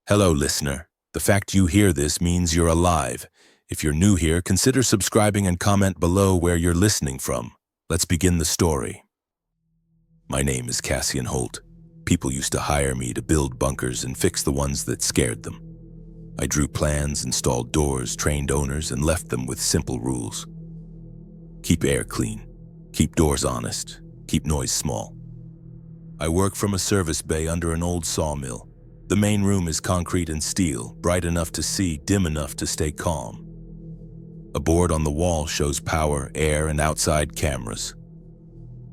Hello, listener. The fact you hear this means you're alive. If you're new here, consider subscribing and comment below where you're listening from. Let's begin the story. My name is Cassian Holt. People used to hire me to build bunkers and fix the ones that scared them. I drew plans, installed doors, trained owners, and left them with simple rules. Keep air clean. Keep doors honest. Keep noise small. I work from a service bay under an old sawmill. The main room is concrete and steel, bright enough to see, dim enough to stay calm. A board on the wall shows power, air, and outside cameras.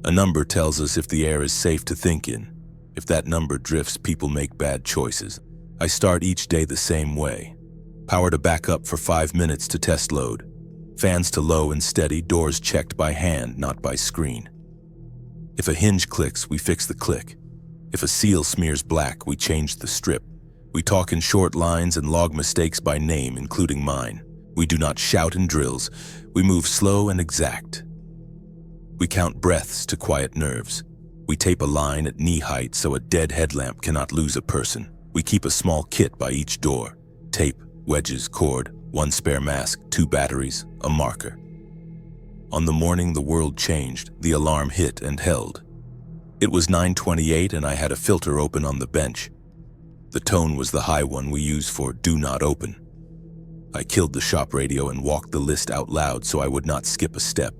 A number tells us if the air is safe to think in. If that number drifts, people make bad choices. I start each day the same way. Power to back up for 5 minutes to test load. Fans to low and steady, doors checked by hand, not by screen. If a hinge clicks, we fix the click. If a seal smears black, we change the strip. We talk in short lines and log mistakes by name, including mine. We do not shout in drills. We move slow and exact. We count breaths to quiet nerves. We tape a line at knee height so a dead headlamp cannot lose a person. We keep a small kit by each door. Tape, wedges, cord, 1 spare mask, 2 batteries, a marker. On the morning the world changed, the alarm hit and held. It was 9:28 and I had a filter open on the bench. The tone was the high one we use for "do not open." I killed the shop radio and walked the list out loud so I would not skip a step.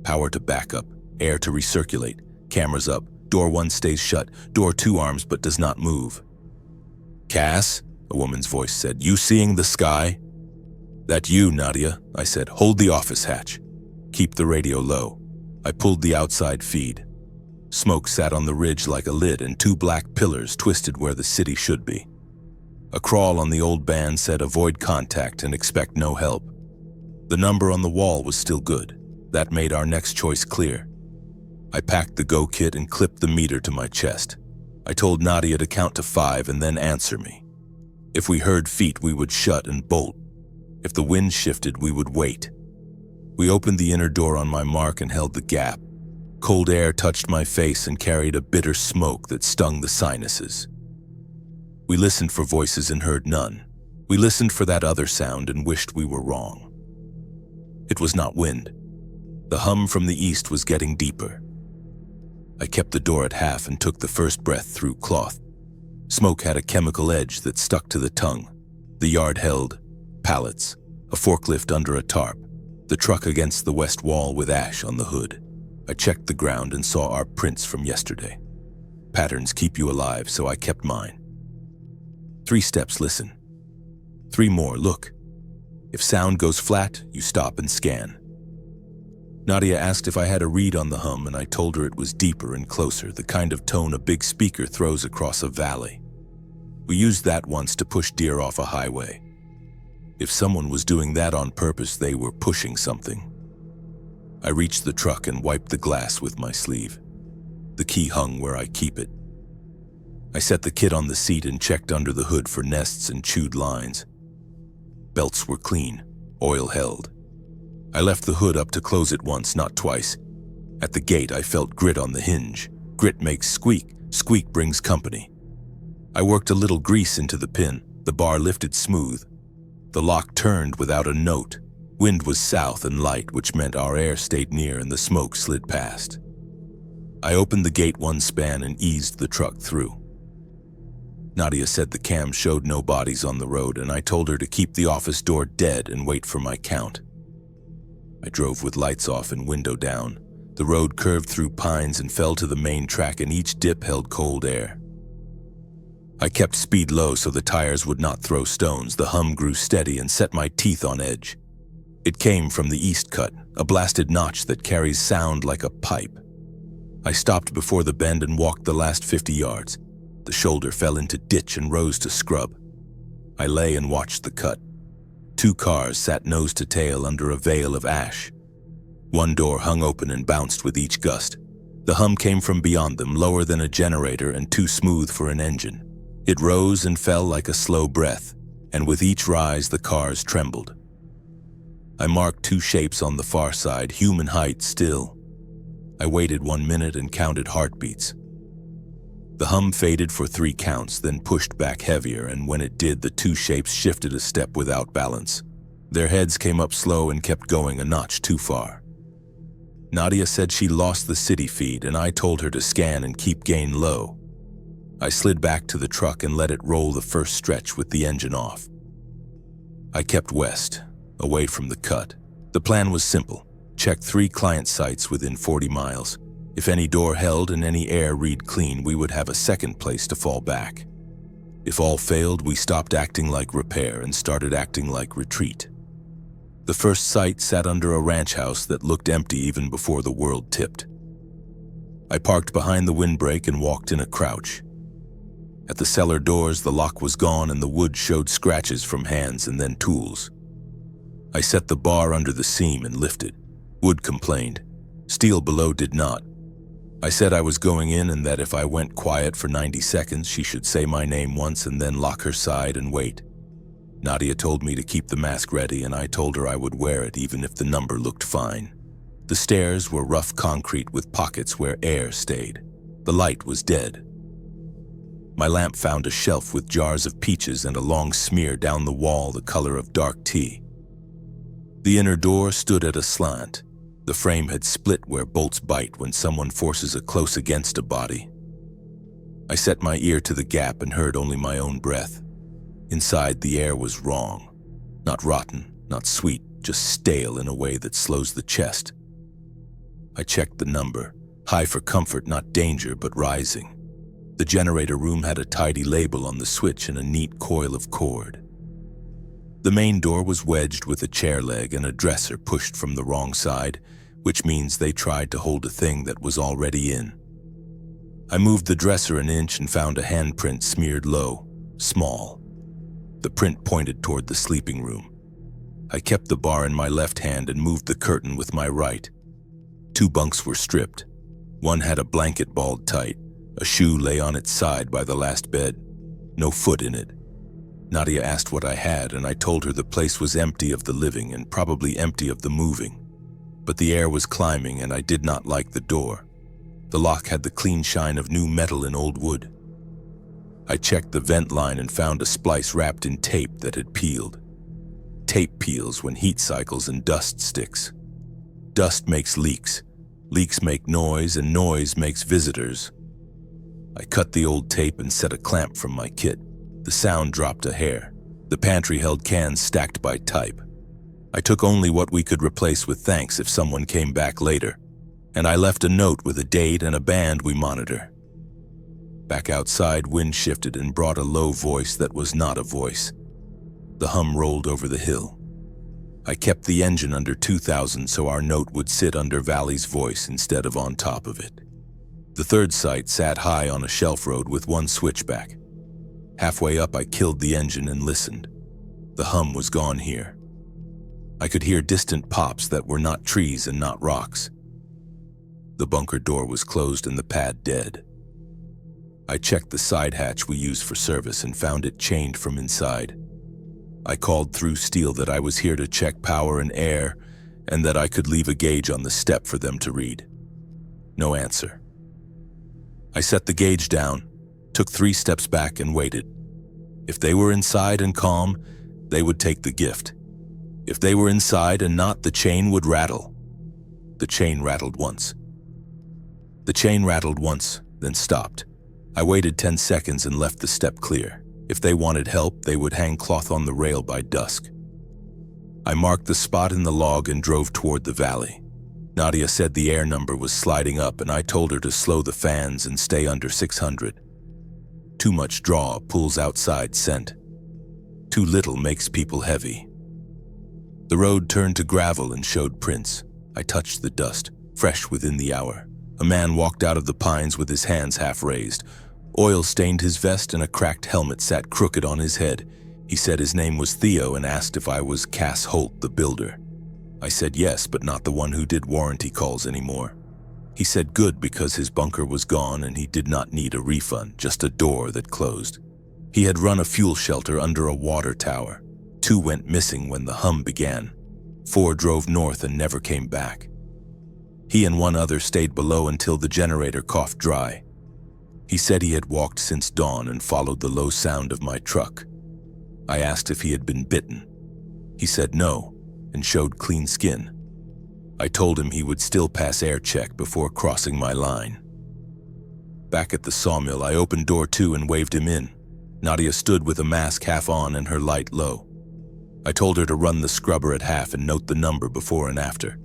Power to backup, air to recirculate, cameras up, door 1 stays shut, door 2 arms but does not move. "Cass," a woman's voice said, "you seeing the sky?" "That you, Nadia," I said. "Hold the office hatch. Keep the radio low." I pulled the outside feed. Smoke sat on the ridge like a lid and 2 black pillars twisted where the city should be. A crawl on the old band said avoid contact and expect no help. The number on the wall was still good. That made our next choice clear. I packed the go kit and clipped the meter to my chest. I told Nadia to count to 5 and then answer me. If we heard feet, we would shut and bolt. If the wind shifted, we would wait. We opened the inner door on my mark and held the gap. Cold air touched my face and carried a bitter smoke that stung the sinuses. We listened for voices and heard none. We listened for that other sound and wished we were wrong. It was not wind. The hum from the east was getting deeper. I kept the door at half and took the first breath through cloth. Smoke had a chemical edge that stuck to the tongue. The yard held pallets, a forklift under a tarp, the truck against the west wall with ash on the hood. I checked the ground and saw our prints from yesterday. Patterns keep you alive, so I kept mine. 3 steps, listen. 3 more, look. If sound goes flat, you stop and scan. Nadia asked if I had a read on the hum, and I told her it was deeper and closer, the kind of tone a big speaker throws across a valley. We used that once to push deer off a highway. If someone was doing that on purpose, they were pushing something. I reached the truck and wiped the glass with my sleeve. The key hung where I keep it. I set the kit on the seat and checked under the hood for nests and chewed lines. Belts were clean, oil held. I left the hood up to close it once, not twice. At the gate, I felt grit on the hinge. Grit makes squeak, squeak brings company. I worked a little grease into the pin. The bar lifted smooth. The lock turned without a note. Wind was south and light, which meant our air stayed near and the smoke slid past. I opened the gate 1 span and eased the truck through. Nadia said the cam showed no bodies on the road, and I told her to keep the office door dead and wait for my count. I drove with lights off and window down. The road curved through pines and fell to the main track, and each dip held cold air. I kept speed low so the tires would not throw stones. The hum grew steady and set my teeth on edge. It came from the east cut, a blasted notch that carries sound like a pipe. I stopped before the bend and walked the last 50 yards. The shoulder fell into ditch and rose to scrub. I lay and watched the cut. 2 cars sat nose to tail under a veil of ash. 1 door hung open and bounced with each gust. The hum came from beyond them, lower than a generator and too smooth for an engine. It rose and fell like a slow breath, and with each rise the cars trembled. I marked 2 shapes on the far side, human height still. I waited 1 minute and counted heartbeats. The hum faded for 3 counts, then pushed back heavier, and when it did, the 2 shapes shifted a step without balance. Their heads came up slow and kept going a notch too far. Nadia said she lost the city feed, and I told her to scan and keep gain low. I slid back to the truck and let it roll the first stretch with the engine off. I kept west, away from the cut. The plan was simple. Check 3 client sites within 40 miles. If any door held and any air read clean, we would have a second place to fall back. If all failed, we stopped acting like repair and started acting like retreat. The first site sat under a ranch house that looked empty even before the world tipped. I parked behind the windbreak and walked in a crouch. At the cellar doors, the lock was gone and the wood showed scratches from hands and then tools. I set the bar under the seam and lifted. Wood complained. Steel below did not. I said I was going in and that if I went quiet for 90 seconds, she should say my name once and then lock her side and wait. Nadia told me to keep the mask ready, and I told her I would wear it even if the number looked fine. The stairs were rough concrete with pockets where air stayed. The light was dead. My lamp found a shelf with jars of peaches and a long smear down the wall the color of dark tea. The inner door stood at a slant. The frame had split where bolts bite when someone forces it close against a body. I set my ear to the gap and heard only my own breath. Inside, the air was wrong. Not rotten, not sweet, just stale in a way that slows the chest. I checked the number. High for comfort, not danger, but rising. The generator room had a tidy label on the switch and a neat coil of cord. The main door was wedged with a chair leg and a dresser pushed from the wrong side, which means they tried to hold a thing that was already in. I moved the dresser an inch and found a handprint smeared low, small. The print pointed toward the sleeping room. I kept the bar in my left hand and moved the curtain with my right. 2 bunks were stripped. One had a blanket balled tight. A shoe lay on its side by the last bed. No foot in it. Nadia asked what I had, and I told her the place was empty of the living and probably empty of the moving. But the air was climbing, and I did not like the door. The lock had the clean shine of new metal in old wood. I checked the vent line and found a splice wrapped in tape that had peeled. Tape peels when heat cycles and dust sticks. Dust makes leaks. Leaks make noise, and noise makes visitors. I cut the old tape and set a clamp from my kit. The sound dropped a hair. The pantry held cans stacked by type. I took only what we could replace with thanks if someone came back later, and I left a note with a date and a band we monitor. Back outside, wind shifted and brought a low voice that was not a voice. The hum rolled over the hill. I kept the engine under 2,000 so our note would sit under Valley's voice instead of on top of it. The third site sat high on a shelf road with 1 switchback. Halfway up, I killed the engine and listened. The hum was gone here. I could hear distant pops that were not trees and not rocks. The bunker door was closed and the pad dead. I checked the side hatch we use for service and found it chained from inside. I called through steel that I was here to check power and air and that I could leave a gauge on the step for them to read. No answer. I set the gauge down, took 3 steps back and waited. If they were inside and calm, they would take the gift. If they were inside and not, the chain would rattle. The chain rattled once. The chain rattled once, then stopped. I waited 10 seconds and left the step clear. If they wanted help, they would hang cloth on the rail by dusk. I marked the spot in the log and drove toward the valley. Nadia said the air number was sliding up, and I told her to slow the fans and stay under 600. Too much draw pulls outside scent. Too little makes people heavy. The road turned to gravel and showed prints. I touched the dust, fresh within the hour. A man walked out of the pines with his hands half raised. Oil stained his vest and a cracked helmet sat crooked on his head. He said his name was Theo and asked if I was Cass Holt, the builder. I said yes, but not the one who did warranty calls anymore. He said good because his bunker was gone and he did not need a refund, just a door that closed. He had run a fuel shelter under a water tower. 2 went missing when the hum began. 4 drove north and never came back. He and 1 other stayed below until the generator coughed dry. He said he had walked since dawn and followed the low sound of my truck. I asked if he had been bitten. He said no, and showed clean skin. I told him he would still pass air check before crossing my line. Back at the sawmill, I opened door 2 and waved him in. Nadia stood with a mask half on and her light low. I told her to run the scrubber at half and note the number before and after.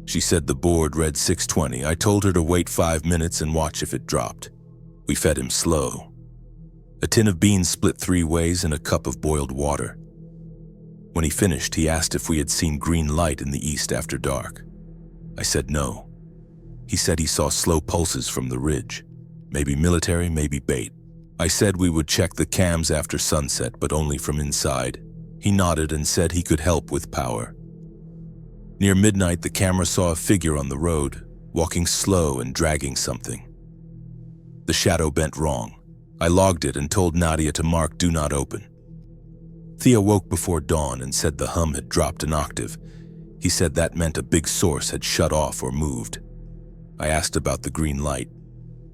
She said the board read 620. I told her to wait 5 minutes and watch if it dropped. We fed him slow. A tin of beans split 3 ways and a cup of boiled water. When he finished, he asked if we had seen green light in the east after dark. I said no. He said he saw slow pulses from the ridge. Maybe military, maybe bait. I said we would check the cams after sunset, but only from inside. He nodded and said he could help with power. Near midnight, the camera saw a figure on the road, walking slow and dragging something. The shadow bent wrong. I logged it and told Nadia to mark "Do Not Open." Theo woke before dawn and said the hum had dropped an octave. He said that meant a big source had shut off or moved. I asked about the green light.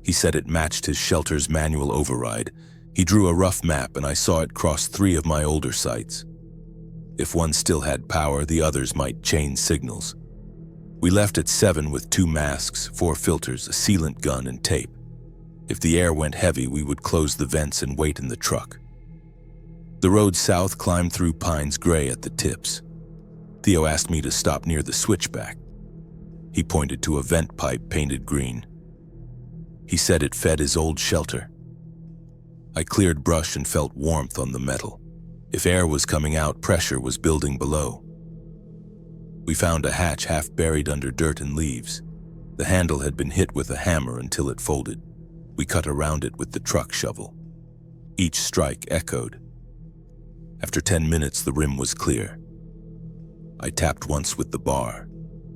He said it matched his shelter's manual override. He drew a rough map and I saw it cross 3 of my older sites. If one still had power, the others might change signals. We left at 7 with 2 masks, 4 filters, a sealant gun, and tape. If the air went heavy, we would close the vents and wait in the truck. The road south climbed through pines gray at the tips. Theo asked me to stop near the switchback. He pointed to a vent pipe painted green. He said it fed his old shelter. I cleared brush and felt warmth on the metal. If air was coming out, pressure was building below. We found a hatch half buried under dirt and leaves. The handle had been hit with a hammer until it folded. We cut around it with the truck shovel. Each strike echoed. After 10 minutes, the rim was clear. I tapped once with the bar.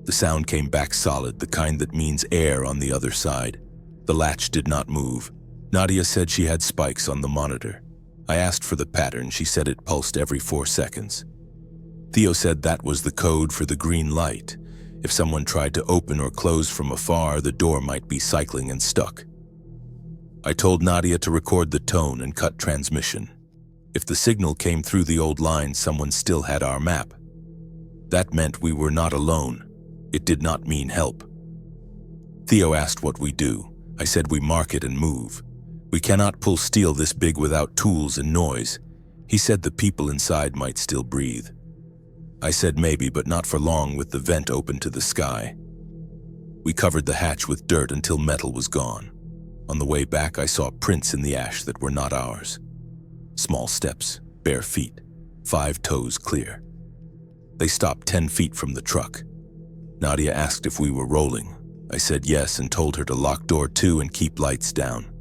The sound came back solid, the kind that means air on the other side. The latch did not move. Nadia said she had spikes on the monitor. I asked for the pattern. She said it pulsed every 4 seconds. Theo said that was the code for the green light. If someone tried to open or close from afar, the door might be cycling and stuck. I told Nadia to record the tone and cut transmission. If the signal came through the old line, someone still had our map. That meant we were not alone. It did not mean help. Theo asked what we do. I said we mark it and move. We cannot pull steel this big without tools and noise. He said the people inside might still breathe. I said maybe, but not for long with the vent open to the sky. We covered the hatch with dirt until metal was gone. On the way back, I saw prints in the ash that were not ours. Small steps, bare feet, 5 toes clear. They stopped 10 feet from the truck. Nadia asked if we were rolling. I said yes and told her to lock door 2 and keep lights down.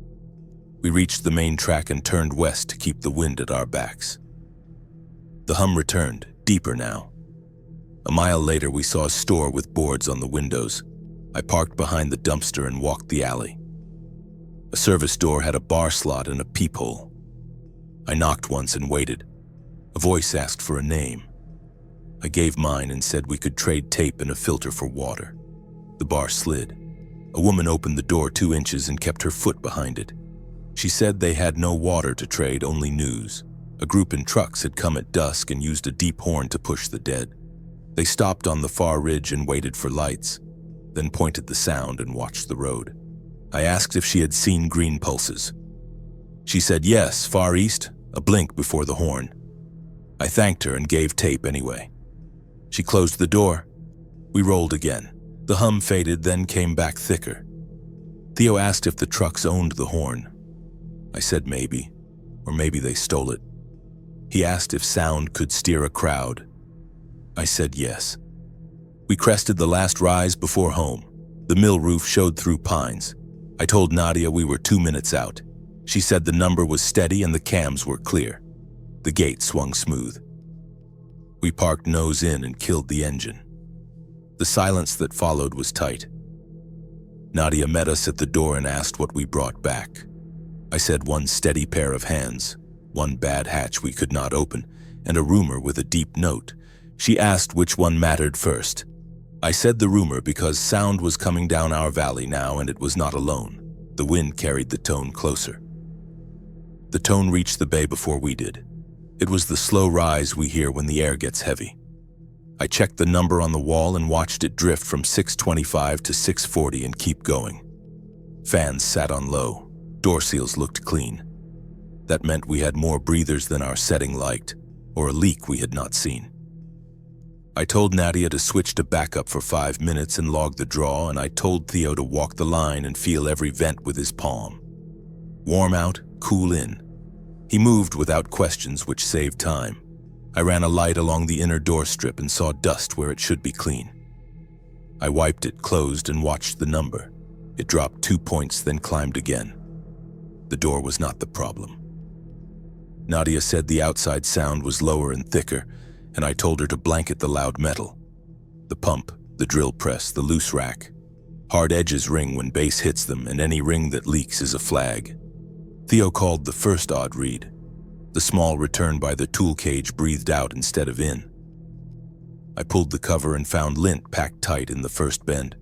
We reached the main track and turned west to keep the wind at our backs. The hum returned, deeper now. A mile later, we saw a store with boards on the windows. I parked behind the dumpster and walked the alley. A service door had a bar slot and a peephole. I knocked once and waited. A voice asked for a name. I gave mine and said we could trade tape and a filter for water. The bar slid. A woman opened the door 2 inches and kept her foot behind it. She said they had no water to trade, only news. A group in trucks had come at dusk and used a deep horn to push the dead. They stopped on the far ridge and waited for lights, then pointed the sound and watched the road. I asked if she had seen green pulses. She said yes, far east, a blink before the horn. I thanked her and gave tape anyway. She closed the door. We rolled again. The hum faded, then came back thicker. Theo asked if the trucks owned the horn. I said maybe, or maybe they stole it. He asked if sound could steer a crowd. I said yes. We crested the last rise before home. The mill roof showed through pines. I told Nadia we were 2 minutes out. She said the number was steady and the cams were clear. The gate swung smooth. We parked nose in and killed the engine. The silence that followed was tight. Nadia met us at the door and asked what we brought back. I said 1 steady pair of hands, 1 bad hatch we could not open, and a rumor with a deep note. She asked which one mattered first. I said the rumor because sound was coming down our valley now and it was not alone. The wind carried the tone closer. The tone reached the bay before we did. It was the slow rise we hear when the air gets heavy. I checked the number on the wall and watched it drift from 625 to 640 and keep going. Fans sat on low. Door seals looked clean. That meant we had more breathers than our setting liked, or a leak we had not seen. I told Nadia to switch to backup for 5 minutes and log the draw, and I told Theo to walk the line and feel every vent with his palm. Warm out, cool in. He moved without questions, which saved time. I ran a light along the inner door strip and saw dust where it should be clean. I wiped it closed and watched the number. It dropped 2 points, then climbed again. The door was not the problem. Nadia said the outside sound was lower and thicker, and I told her to blanket the loud metal. The pump, the drill press, the loose rack. Hard edges ring when bass hits them, and any ring that leaks is a flag. Theo called the first odd read. The small return by the tool cage breathed out instead of in. I pulled the cover and found lint packed tight in the first bend.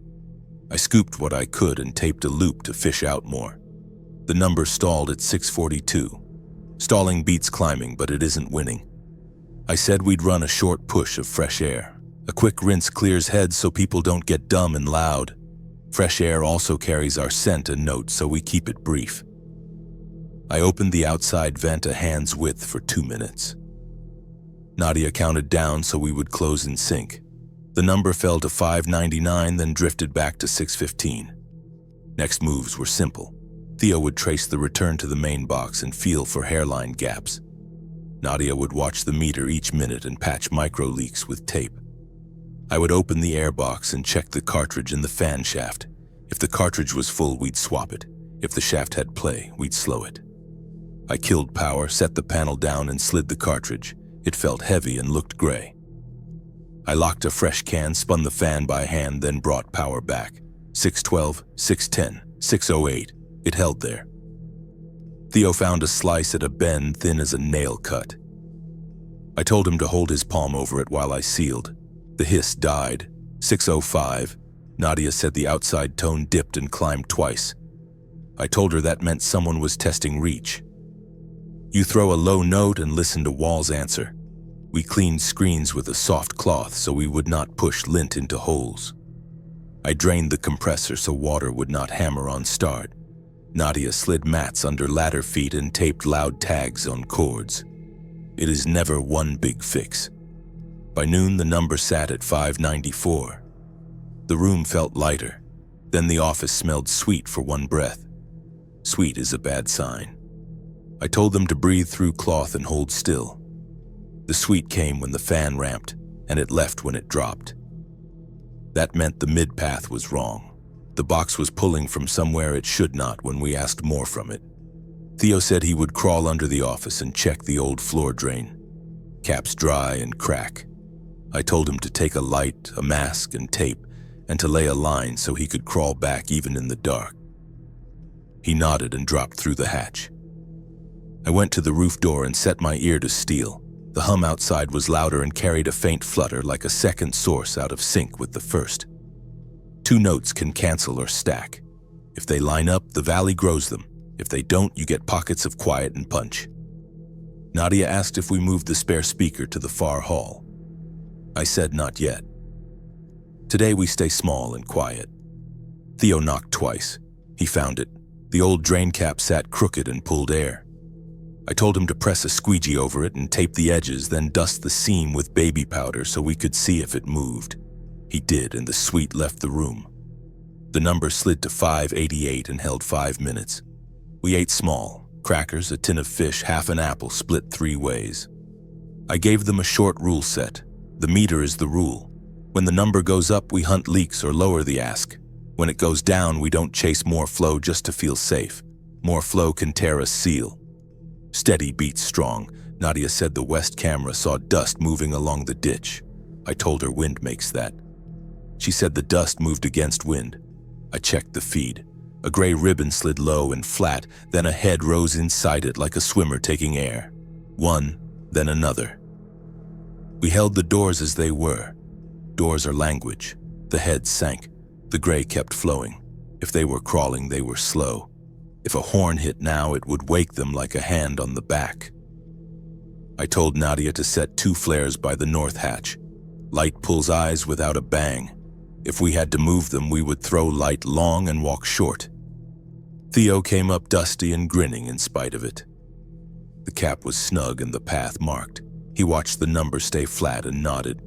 I scooped what I could and taped a loop to fish out more. The number stalled at 642. Stalling beats climbing, but it isn't winning. I said we'd run a short push of fresh air. A quick rinse clears heads so people don't get dumb and loud. Fresh air also carries our scent and note, so we keep it brief. I opened the outside vent a hand's width for 2 minutes. Nadia counted down so we would close in sync. The number fell to 599, then drifted back to 615. Next moves were simple. Theo would trace the return to the main box and feel for hairline gaps. Nadia would watch the meter each minute and patch micro leaks with tape. I would open the air box and check the cartridge in the fan shaft. If the cartridge was full, we'd swap it. If the shaft had play, we'd slow it. I killed power, set the panel down, and slid the cartridge. It felt heavy and looked gray. I locked a fresh can, spun the fan by hand, then brought power back. 612, 610, 608. It held there. Theo found a slice at a bend thin as a nail cut. I told him to hold his palm over it while I sealed. The hiss died. 605. Nadia said the outside tone dipped and climbed twice. I told her that meant someone was testing reach. You throw a low note and listen to walls answer. We cleaned screens with a soft cloth so we would not push lint into holes. I drained the compressor so water would not hammer on start. Nadia slid mats under ladder feet and taped loud tags on cords. It is never one big fix. By noon, the number sat at 594. The room felt lighter. Then the office smelled sweet for one breath. Sweet is a bad sign. I told them to breathe through cloth and hold still. The sweet came when the fan ramped, and it left when it dropped. That meant the mid-path was wrong. The box was pulling from somewhere it should not when we asked more from it. Theo said he would crawl under the office and check the old floor drain. Caps dry and crack. I told him to take a light, a mask, and tape, and to lay a line so he could crawl back even in the dark. He nodded and dropped through the hatch. I went to the roof door and set my ear to steel. The hum outside was louder and carried a faint flutter like a second source out of sync with the first. 2 notes can cancel or stack. If they line up, the valley grows them. If they don't, you get pockets of quiet and punch. Nadia asked if we moved the spare speaker to the far hall. I said not yet. Today we stay small and quiet. Theo knocked twice. He found it. The old drain cap sat crooked and pulled air. I told him to press a squeegee over it and tape the edges, then dust the seam with baby powder so we could see if it moved. He did, and the suite left the room. The number slid to 588 and held 5 minutes. We ate small, crackers, a tin of fish, half an apple split 3 ways. I gave them a short rule set. The meter is the rule. When the number goes up, we hunt leaks or lower the ask. When it goes down, we don't chase more flow just to feel safe. More flow can tear a seal. Steady beats strong. Nadia said the west camera saw dust moving along the ditch. I told her wind makes that. She said the dust moved against wind. I checked the feed. A gray ribbon slid low and flat, then a head rose inside it like a swimmer taking air. One, then another. We held the doors as they were. Doors are language. The head sank. The gray kept flowing. If they were crawling, they were slow. If a horn hit now, it would wake them like a hand on the back. I told Nadia to set 2 flares by the north hatch. Light pulls eyes without a bang. If we had to move them, we would throw light long and walk short. Theo came up dusty and grinning in spite of it. The cap was snug and the path marked. He watched the number stay flat and nodded.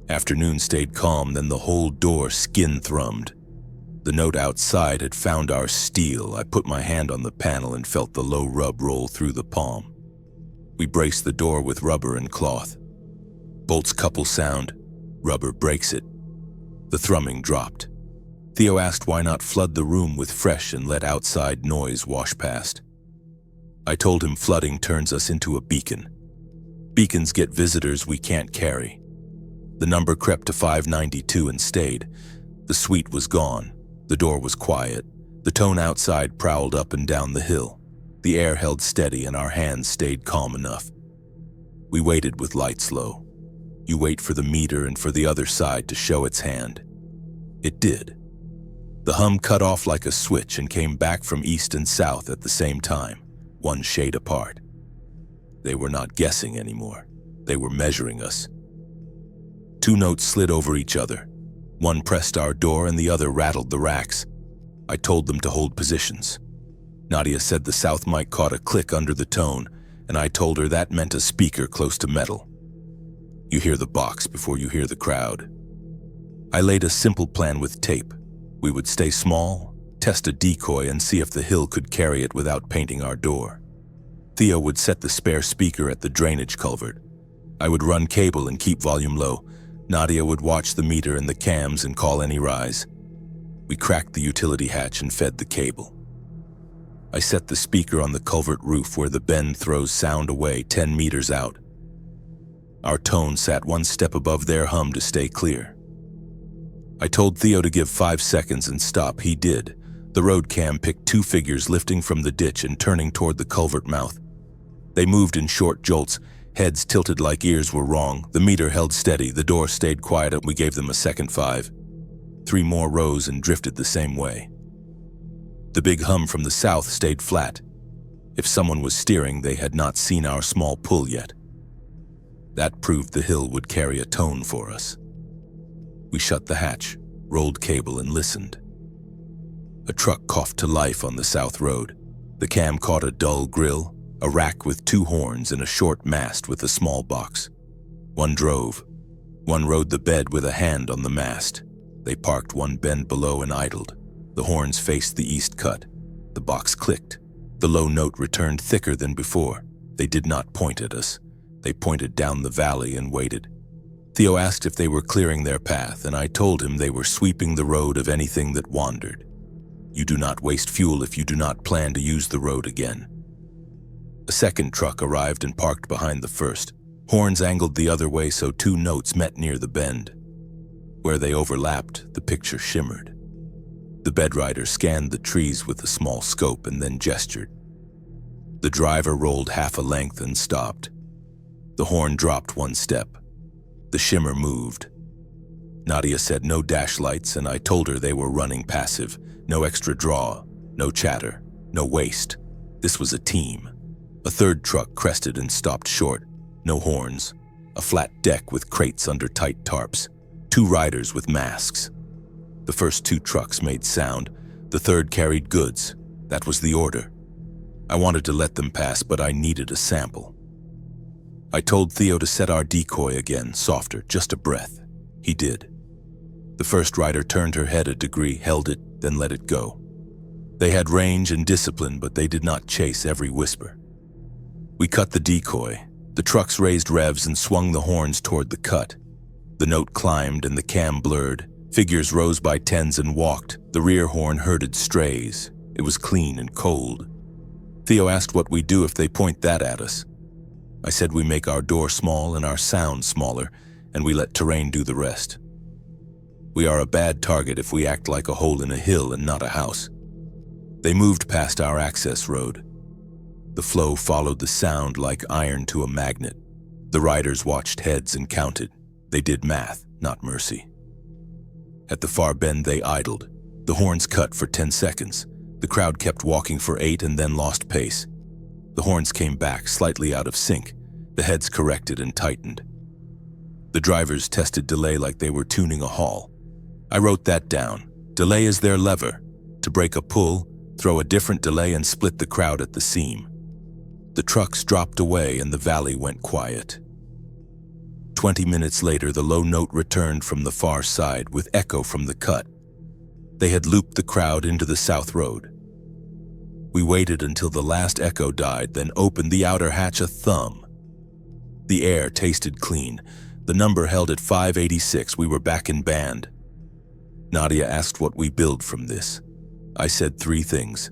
Afternoon stayed calm, then the whole door skin-thrummed. The note outside had found our steel. I put my hand on the panel and felt the low rub roll through the palm. We braced the door with rubber and cloth. Bolts couple sound. Rubber breaks it. The thrumming dropped. Theo asked why not flood the room with fresh and let outside noise wash past. I told him flooding turns us into a beacon. Beacons get visitors we can't carry. The number crept to 592 and stayed. The suite was gone. The door was quiet. The tone outside prowled up and down the hill. The air held steady and our hands stayed calm enough. We waited with lights low. You wait for the meter and for the other side to show its hand. It did. The hum cut off like a switch and came back from east and south at the same time, 1 shade apart. They were not guessing anymore. They were measuring us. 2 notes slid over each other. One pressed our door and the other rattled the racks. I told them to hold positions. Nadia said the south mic caught a click under the tone, and I told her that meant a speaker close to metal. You hear the box before you hear the crowd. I laid a simple plan with tape. We would stay small, test a decoy, and see if the hill could carry it without painting our door. Theo would set the spare speaker at the drainage culvert. I would run cable and keep volume low. Nadia would watch the meter and the cams and call any rise. We cracked the utility hatch and fed the cable. I set the speaker on the culvert roof where the bend throws sound away 10 meters out. Our tone sat 1 step above their hum to stay clear. I told Theo to give 5 seconds and stop. He did. The road cam picked 2 figures lifting from the ditch and turning toward the culvert mouth. They moved in short jolts, heads tilted like ears were wrong. The meter held steady. The door stayed quiet and we gave them a second 5. 3 more rose and drifted the same way. The big hum from the south stayed flat. If someone was steering, they had not seen our small pull yet. That proved the hill would carry a tone for us. We shut the hatch, rolled cable, and listened. A truck coughed to life on the south road. The cam caught a dull grill, a rack with 2 horns, and a short mast with a small box. One drove. One rode the bed with a hand on the mast. They parked 1 bend below and idled. The horns faced the east cut. The box clicked. The low note returned thicker than before. They did not point at us. They pointed down the valley and waited. Theo asked if they were clearing their path, and I told him they were sweeping the road of anything that wandered. You do not waste fuel if you do not plan to use the road again. A second truck arrived and parked behind the first. Horns angled the other way so 2 notes met near the bend. Where they overlapped, the picture shimmered. The bedrider scanned the trees with a small scope and then gestured. The driver rolled half a length and stopped. The horn dropped 1 step. The shimmer moved. Nadia said no dash lights, and I told her they were running passive. No extra draw, no chatter, no waste. This was a team. A third truck crested and stopped short. No horns. A flat deck with crates under tight tarps. 2 riders with masks. The first 2 trucks made sound. The third carried goods. That was the order. I wanted to let them pass, but I needed a sample. I told Theo to set our decoy again, softer, just a breath. He did. The first rider turned her head a degree, held it, then let it go. They had range and discipline, but they did not chase every whisper. We cut the decoy. The trucks raised revs and swung the horns toward the cut. The note climbed and the cam blurred. Figures rose by 10s and walked. The rear horn herded strays. It was clean and cold. Theo asked what we do if they point that at us. I said we make our door small and our sound smaller, and we let terrain do the rest. We are a bad target if we act like a hole in a hill and not a house. They moved past our access road. The flow followed the sound like iron to a magnet. The riders watched heads and counted. They did math, not mercy. At the far bend they idled. The horns cut for 10 seconds. The crowd kept walking for 8 and then lost pace. The horns came back, slightly out of sync. The heads corrected and tightened. The drivers tested delay like they were tuning a haul. I wrote that down. Delay is their lever. To break a pull, throw a different delay and split the crowd at the seam. The trucks dropped away and the valley went quiet. 20 minutes later, the low note returned from the far side with echo from the cut. They had looped the crowd into the south road. We waited until the last echo died, then opened the outer hatch a thumb. The air tasted clean. The number held at 586. We were back in band. Nadia asked what we build from this. I said 3 things: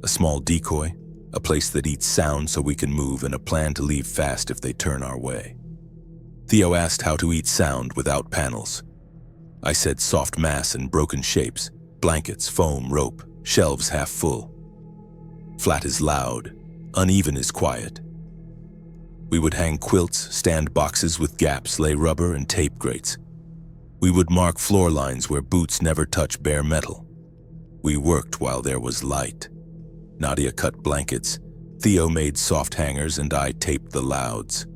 a small decoy, a place that eats sound so we can move, and a plan to leave fast if they turn our way. Theo asked how to eat sound without panels. I said soft mass and broken shapes, blankets, foam, rope, shelves half full. Flat is loud, uneven is quiet. We would hang quilts, stand boxes with gaps, lay rubber and tape grates. We would mark floor lines where boots never touch bare metal. We worked while there was light. Nadia cut blankets, Theo made soft hangers, and I taped the louds.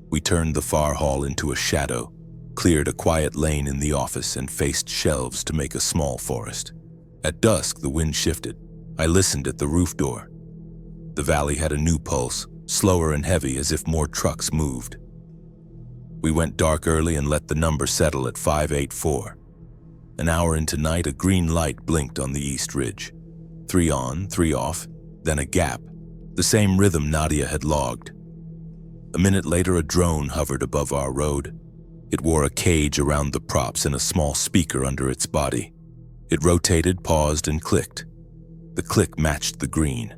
We turned the far hall into a shadow, cleared a quiet lane in the office, and faced shelves to make a small forest. At dusk, the wind shifted. I listened at the roof door. The valley had a new pulse, slower and heavy, as if more trucks moved. We went dark early and let the number settle at 584. An hour into night, a green light blinked on the east ridge. 3 on, 3 off, then a gap, the same rhythm Nadia had logged. A minute later, a drone hovered above our road. It wore a cage around the props and a small speaker under its body. It rotated, paused, and clicked. The click matched the green.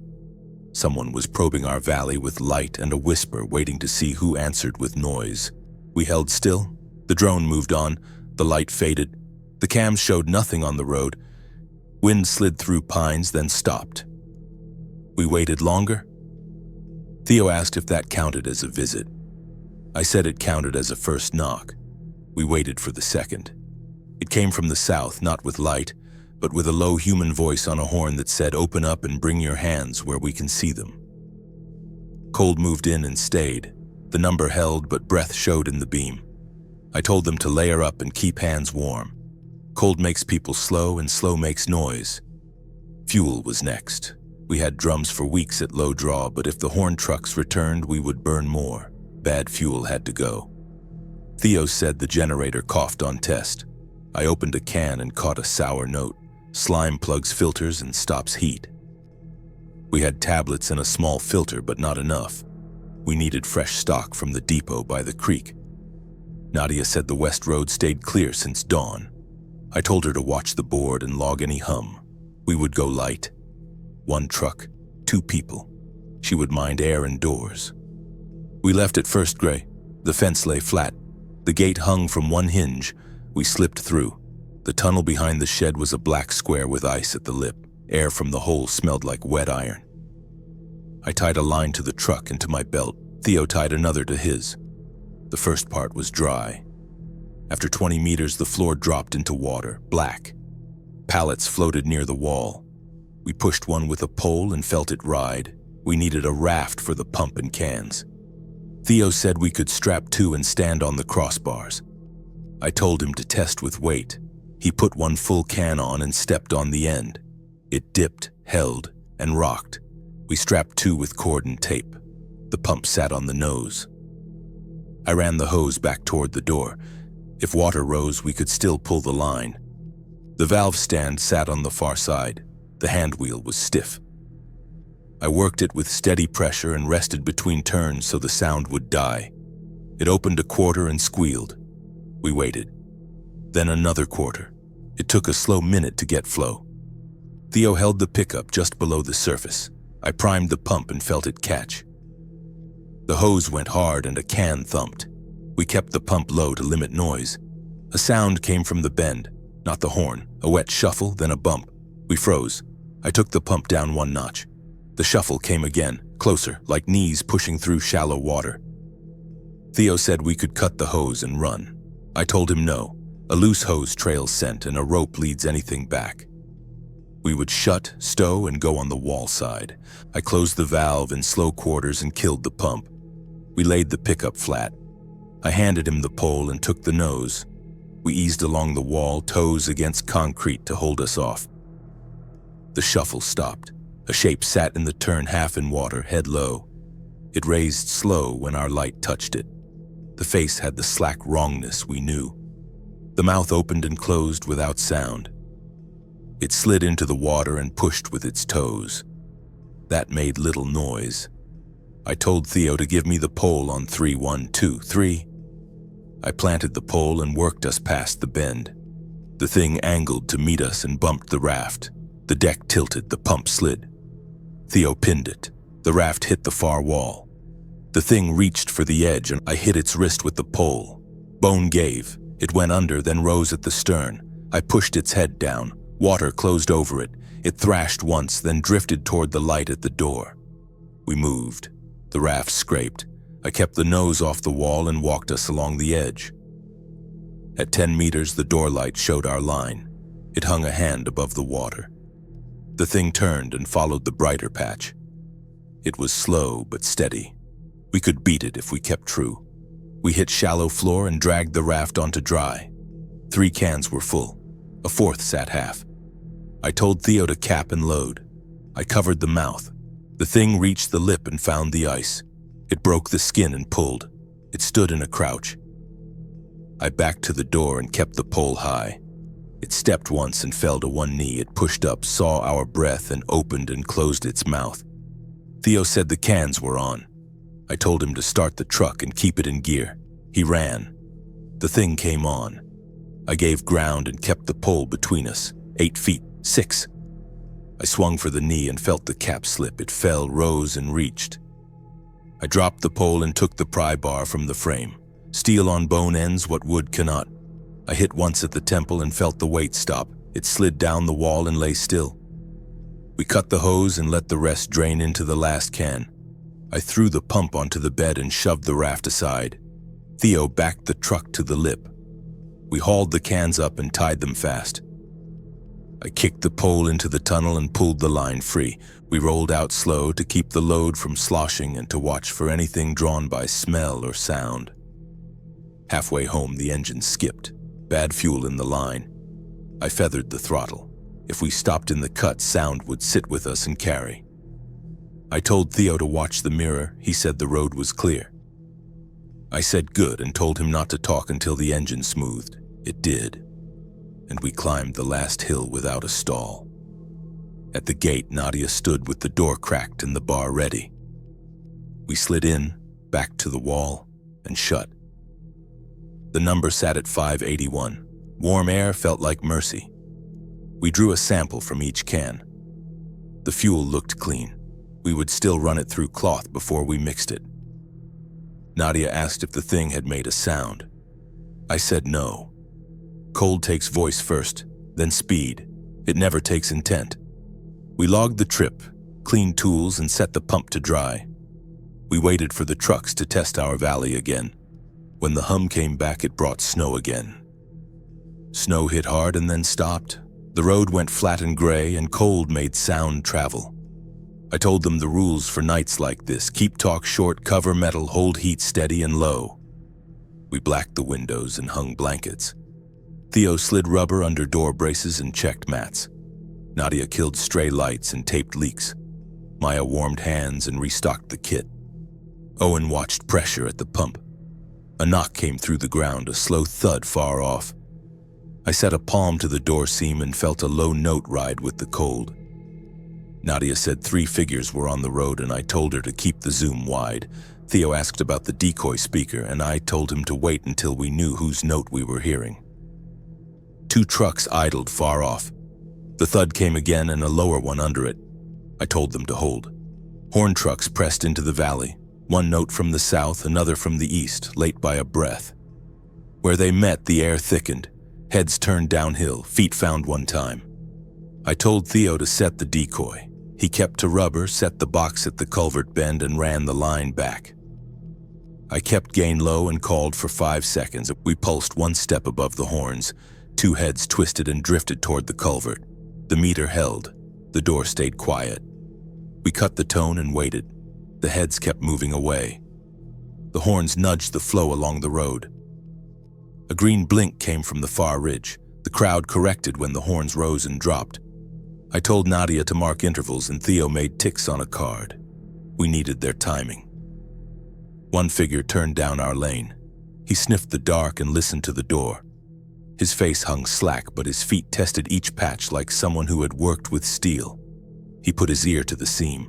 Someone was probing our valley with light and a whisper, waiting to see who answered with noise. We held still. The drone moved on. The light faded. The cams showed nothing on the road. Wind slid through pines, then stopped. We waited longer. Theo asked if that counted as a visit. I said it counted as a first knock. We waited for the second. It came from the south, not with light, but with a low human voice on a horn that said, "Open up and bring your hands where we can see them." Cold moved in and stayed. The number held, but breath showed in the beam. I told them to layer up and keep hands warm. Cold makes people slow, and slow makes noise. Fuel was next. We had drums for weeks at low draw, but if the horn trucks returned, we would burn more. Bad fuel had to go. Theo said the generator coughed on test. I opened a can and caught a sour note. Slime plugs filters and stops heat. We had tablets and a small filter, but not enough. We needed fresh stock from the depot by the creek. Nadia said the west road stayed clear since dawn. I told her to watch the board and log any hum. We would go light. 1 truck, 2 people. She would mind air and doors. We left at first gray. The fence lay flat. The gate hung from 1 hinge. We slipped through. The tunnel behind the shed was a black square with ice at the lip. Air from the hole smelled like wet iron. I tied a line to the truck and to my belt. Theo tied another to his. The first part was dry. After 20 meters, the floor dropped into water, black. Pallets floated near the wall. We pushed one with a pole and felt it ride. We needed a raft for the pump and cans. Theo said we could strap 2 and stand on the crossbars. I told him to test with weight. He put 1 full can on and stepped on the end. It dipped, held, and rocked. We strapped 2 with cord and tape. The pump sat on the nose. I ran the hose back toward the door. If water rose, we could still pull the line. The valve stand sat on the far side. The hand wheel was stiff. I worked it with steady pressure and rested between turns so the sound would die. It opened a quarter and squealed. We waited. Then another quarter. It took a slow minute to get flow. Theo held the pickup just below the surface. I primed the pump and felt it catch. The hose went hard and a can thumped. We kept the pump low to limit noise. A sound came from the bend, not the horn. A wet shuffle, then a bump. We froze. I took the pump down 1 notch. The shuffle came again, closer, like knees pushing through shallow water. Theo said we could cut the hose and run. I told him no. A loose hose trails scent and a rope leads anything back. We would shut, stow, and go on the wall side. I closed the valve in slow quarters and killed the pump. We laid the pickup flat. I handed him the pole and took the nose. We eased along the wall, toes against concrete to hold us off. The shuffle stopped. A shape sat in the turn, half in water, head low. It raised slow when our light touched it. The face had the slack wrongness we knew. The mouth opened and closed without sound. It slid into the water and pushed with its toes. That made little noise. I told Theo to give me the pole on 3, 1, 2, 3. I planted the pole and worked us past the bend. The thing angled to meet us and bumped the raft. The deck tilted, the pump slid. Theo pinned it. The raft hit the far wall. The thing reached for the edge and I hit its wrist with the pole. Bone gave. It went under, then rose at the stern. I pushed its head down. Water closed over it. It thrashed once, then drifted toward the light at the door. We moved. The raft scraped. I kept the nose off the wall and walked us along the edge. At 10 meters, the door light showed our line. It hung a hand above the water. The thing turned and followed the brighter patch. It was slow but steady. We could beat it if we kept true. We hit shallow floor and dragged the raft onto dry. 3 cans were full. A 4th sat half. I told Theo to cap and load. I covered the mouth. The thing reached the lip and found the ice. It broke the skin and pulled. It stood in a crouch. I backed to the door and kept the pole high. It stepped once and fell to one knee. It pushed up, saw our breath, and opened and closed its mouth. Theo said the cans were on. I told him to start the truck and keep it in gear. He ran. The thing came on. I gave ground and kept the pole between us, 8 feet, 6. I swung for the knee and felt the cap slip. It fell, rose, and reached. I dropped the pole and took the pry bar from the frame. Steel on bone ends what wood cannot. I hit once at the temple and felt the weight stop. It slid down the wall and lay still. We cut the hose and let the rest drain into the last can. I threw the pump onto the bed and shoved the raft aside. Theo backed the truck to the lip. We hauled the cans up and tied them fast. I kicked the pole into the tunnel and pulled the line free. We rolled out slow to keep the load from sloshing and to watch for anything drawn by smell or sound. Halfway home, the engine skipped. Bad fuel in the line. I feathered the throttle. If we stopped in the cut, sound would sit with us and carry. I told Theo to watch the mirror. He said the road was clear. I said good and told him not to talk until the engine smoothed. It did. And we climbed the last hill without a stall. At the gate, Nadia stood with the door cracked and the bar ready. We slid in, back to the wall, and shut. The number sat at 581. Warm air felt like mercy. We drew a sample from each can. The fuel looked clean. We would still run it through cloth before we mixed it. Nadia asked if the thing had made a sound. I said no. Cold takes voice first, then speed. It never takes intent. We logged the trip, cleaned tools, and set the pump to dry. We waited for the trucks to test our valley again. When the hum came back, it brought snow again. Snow hit hard and then stopped. The road went flat and gray, and cold made sound travel. I told them the rules for nights like this: keep talk short, cover metal, hold heat steady and low. We blacked the windows and hung blankets. Theo slid rubber under door braces and checked mats. Nadia killed stray lights and taped leaks. Maya warmed hands and restocked the kit. Owen watched pressure at the pump. A knock came through the ground, a slow thud far off. I set a palm to the door seam and felt a low note ride with the cold. Nadia said 3 figures were on the road, and I told her to keep the zoom wide. Theo asked about the decoy speaker, and I told him to wait until we knew whose note we were hearing. 2 trucks idled far off. The thud came again and a lower one under it. I told them to hold. Horn trucks pressed into the valley, one note from the south, another from the east, late by a breath. Where they met, the air thickened. Heads turned downhill, feet found one time. I told Theo to set the decoy. He kept to rubber, set the box at the culvert bend, and ran the line back. I kept gain low and called for 5 seconds. We pulsed 1 step above the horns. 2 heads twisted and drifted toward the culvert. The meter held. The door stayed quiet. We cut the tone and waited. The heads kept moving away. The horns nudged the flow along the road. A green blink came from the far ridge. The crowd corrected when the horns rose and dropped. I told Nadia to mark intervals and Theo made ticks on a card. We needed their timing. One figure turned down our lane. He sniffed the dark and listened to the door. His face hung slack, but his feet tested each patch like someone who had worked with steel. He put his ear to the seam.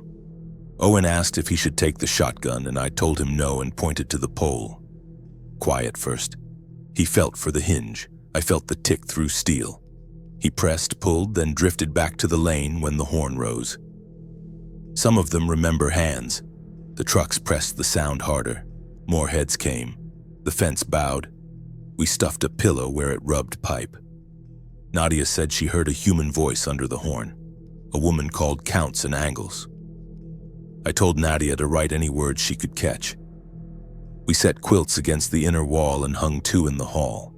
Owen asked if he should take the shotgun, and I told him no and pointed to the pole. Quiet first. He felt for the hinge. I felt the tick through steel. He pressed, pulled, then drifted back to the lane when the horn rose. Some of them remember hands. The trucks pressed the sound harder. More heads came. The fence bowed. We stuffed a pillow where it rubbed pipe. Nadia said she heard a human voice under the horn. A woman called counts and angles. I told Nadia to write any words she could catch. We set quilts against the inner wall and hung 2 in the hall.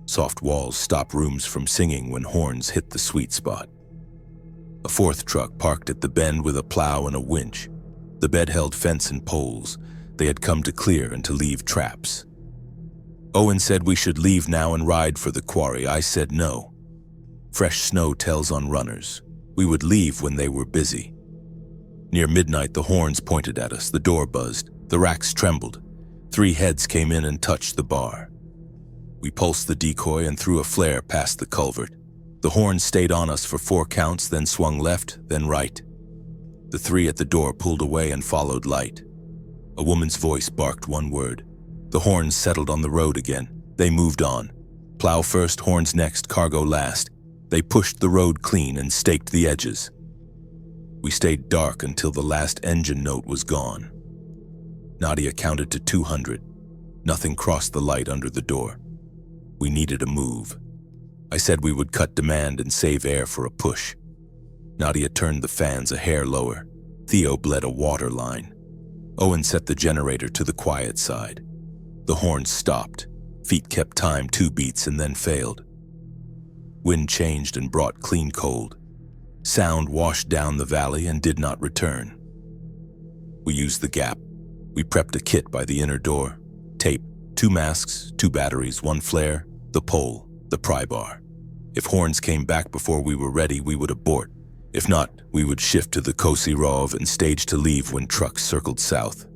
Soft walls stop rooms from singing when horns hit the sweet spot. A 4th truck parked at the bend with a plow and a winch. The bed held fence and poles. They had come to clear and to leave traps. Owen said we should leave now and ride for the quarry. I said no. Fresh snow tells on runners. We would leave when they were busy. Near midnight, the horns pointed at us. The door buzzed. The racks trembled. 3 heads came in and touched the bar. We pulsed the decoy and threw a flare past the culvert. The horns stayed on us for 4 counts, then swung left, then right. The 3 at the door pulled away and followed light. A woman's voice barked one word. The horns settled on the road again. They moved on. Plow first, horns next, cargo last. They pushed the road clean and staked the edges. We stayed dark until the last engine note was gone. Nadia counted to 200. Nothing crossed the light under the door. We needed a move. I said we would cut demand and save air for a push. Nadia turned the fans a hair lower. Theo bled a water line. Owen set the generator to the quiet side. The horns stopped. Feet kept time 2 beats and then failed. Wind changed and brought clean cold. Sound washed down the valley and did not return. We used the gap. We prepped a kit by the inner door. Tape, 2 masks, 2 batteries, 1 flare, the pole, the pry bar. If horns came back before we were ready, we would abort. If not, we would shift to the Kosi Rov and stage to leave when trucks circled south.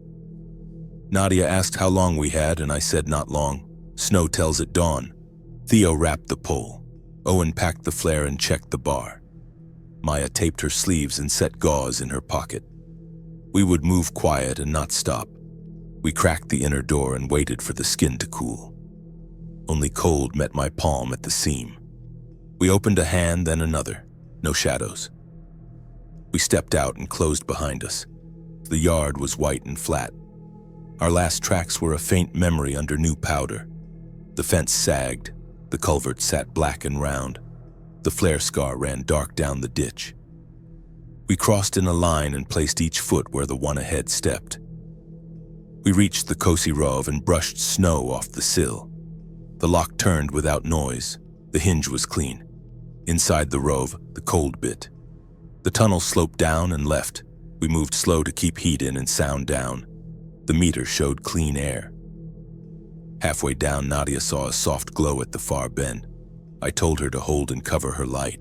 Nadia asked how long we had, and I said not long. Snow tells at dawn. Theo wrapped the pole. Owen packed the flare and checked the bar. Maya taped her sleeves and set gauze in her pocket. We would move quiet and not stop. We cracked the inner door and waited for the skin to cool. Only cold met my palm at the seam. We opened a hand, then another. No shadows. We stepped out and closed behind us. The yard was white and flat. Our last tracks were a faint memory under new powder. The fence sagged. The culvert sat black and round. The flare scar ran dark down the ditch. We crossed in a line and placed each foot where the one ahead stepped. We reached the Kosi Rov and brushed snow off the sill. The lock turned without noise. The hinge was clean. Inside the Rov, the cold bit. The tunnel sloped down and left. We moved slow to keep heat in and sound down. The meter showed clean air. Halfway down, Nadia saw a soft glow at the far bend. I told her to hold and cover her light.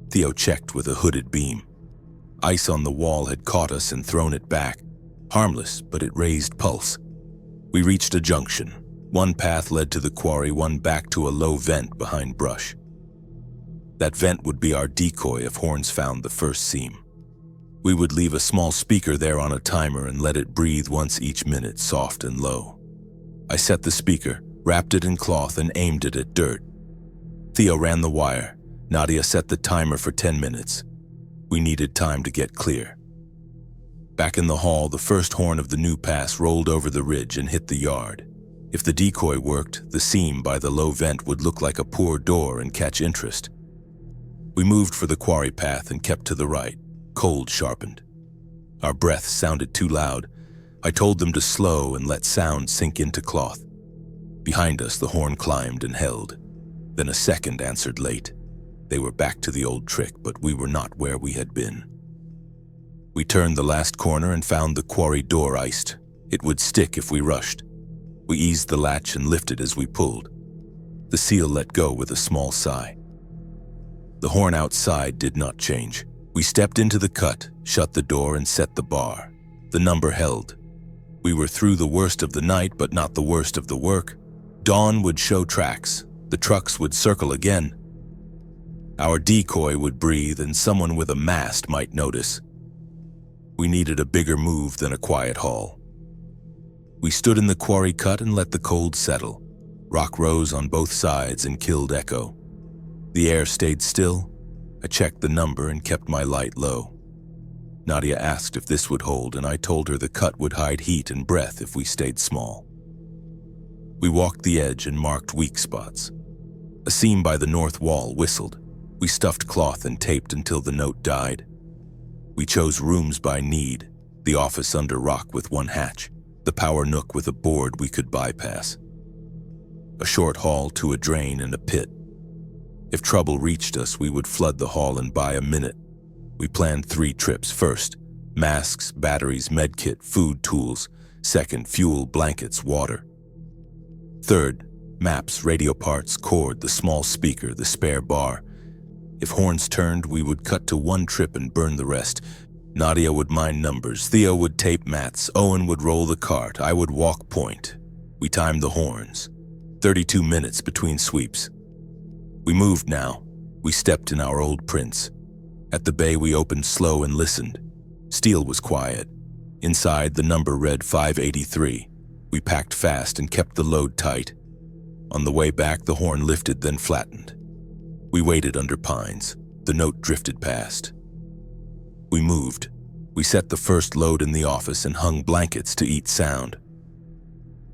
Theo checked with a hooded beam. Ice on the wall had caught us and thrown it back. Harmless, but it raised pulse. We reached a junction. One path led to the quarry, one back to a low vent behind brush. That vent would be our decoy if horns found the first seam. We would leave a small speaker there on a timer and let it breathe once each minute, soft and low. I set the speaker, wrapped it in cloth, and aimed it at dirt. Theo ran the wire. Nadia set the timer for 10 minutes. We needed time to get clear. Back in the hall, the first horn of the new pass rolled over the ridge and hit the yard. If the decoy worked, the seam by the low vent would look like a poor door and catch interest. We moved for the quarry path and kept to the right. Cold sharpened. Our breaths sounded too loud. I told them to slow and let sound sink into cloth. Behind us, the horn climbed and held. Then a second answered late. They were back to the old trick, but we were not where we had been. We turned the last corner and found the quarry door iced. It would stick if we rushed. We eased the latch and lifted as we pulled. The seal let go with a small sigh. The horn outside did not change. We stepped into the cut, shut the door, and set the bar. The number held. We were through the worst of the night, but not the worst of the work. Dawn would show tracks. The trucks would circle again. Our decoy would breathe, and someone with a mast might notice. We needed a bigger move than a quiet haul. We stood in the quarry cut and let the cold settle. Rock rose on both sides and killed echo. The air stayed still. I checked the number and kept my light low. Nadia asked if this would hold, and I told her the cut would hide heat and breath if we stayed small. We walked the edge and marked weak spots. A seam by the north wall whistled. We stuffed cloth and taped until the note died. We chose rooms by need, the office under rock with one hatch, the power nook with a board we could bypass. A short haul to a drain and a pit. If trouble reached us, we would flood the hall and buy a minute. We planned 3 trips. First, masks, batteries, medkit, food, tools. Second, fuel, blankets, water. Third, maps, radio parts, cord, the small speaker, the spare bar. If horns turned, we would cut to 1 trip and burn the rest. Nadia would mind numbers, Theo would tape mats, Owen would roll the cart, I would walk point. We timed the horns. 32 minutes between sweeps. We moved now. We stepped in our old prints. At the bay we opened slow and listened. Steel was quiet. Inside the number read 583. We packed fast and kept the load tight. On the way back the horn lifted then flattened. We waited under pines. The note drifted past. We moved. We set the first load in the office and hung blankets to eat sound.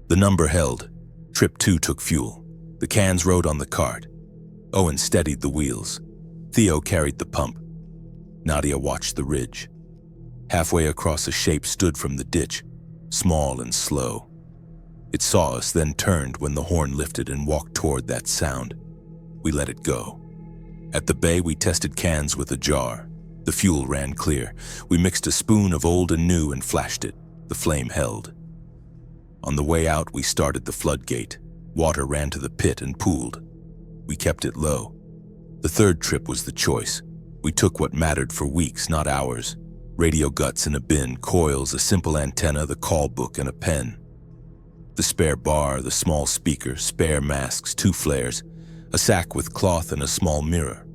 The number held. Trip 2 took fuel. The cans rode on the cart. Owen steadied the wheels. Theo carried the pump. Nadia watched the ridge. Halfway across a shape stood from the ditch, small and slow. It saw us, then turned when the horn lifted and walked toward that sound. We let it go. At the bay we tested cans with a jar. The fuel ran clear. We mixed a spoon of old and new and flashed it. The flame held. On the way out we started the floodgate. Water ran to the pit and pooled. We kept it low. The third trip was the choice. We took what mattered for weeks, not hours. Radio guts in a bin, coils, a simple antenna, the call book, and a pen. The spare bar, the small speaker, spare masks, 2 flares, a sack with cloth and a small mirror.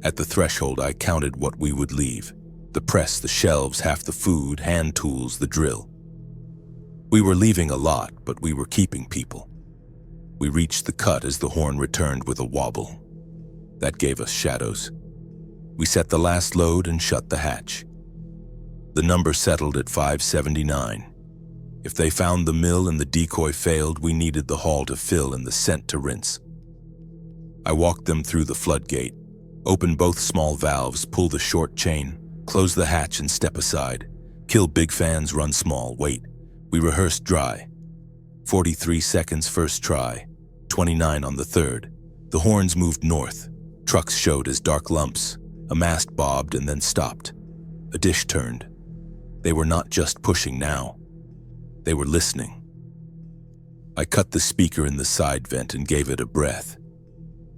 At the threshold I counted what we would leave. The press, the shelves, half the food, hand tools, the drill. We were leaving a lot, but we were keeping people. We reached the cut as the horn returned with a wobble. That gave us shadows. We set the last load and shut the hatch. The number settled at 579. If they found the mill and the decoy failed, we needed the hall to fill and the scent to rinse. I walked them through the floodgate, open both small valves, pull the short chain, close the hatch and step aside. Kill big fans, run small, wait. We rehearsed dry. 43 seconds first try, 29 on the third. The horns moved north. Trucks showed as dark lumps. A mast bobbed and then stopped. A dish turned. They were not just pushing now. They were listening. I cut the speaker in the side vent and gave it a breath.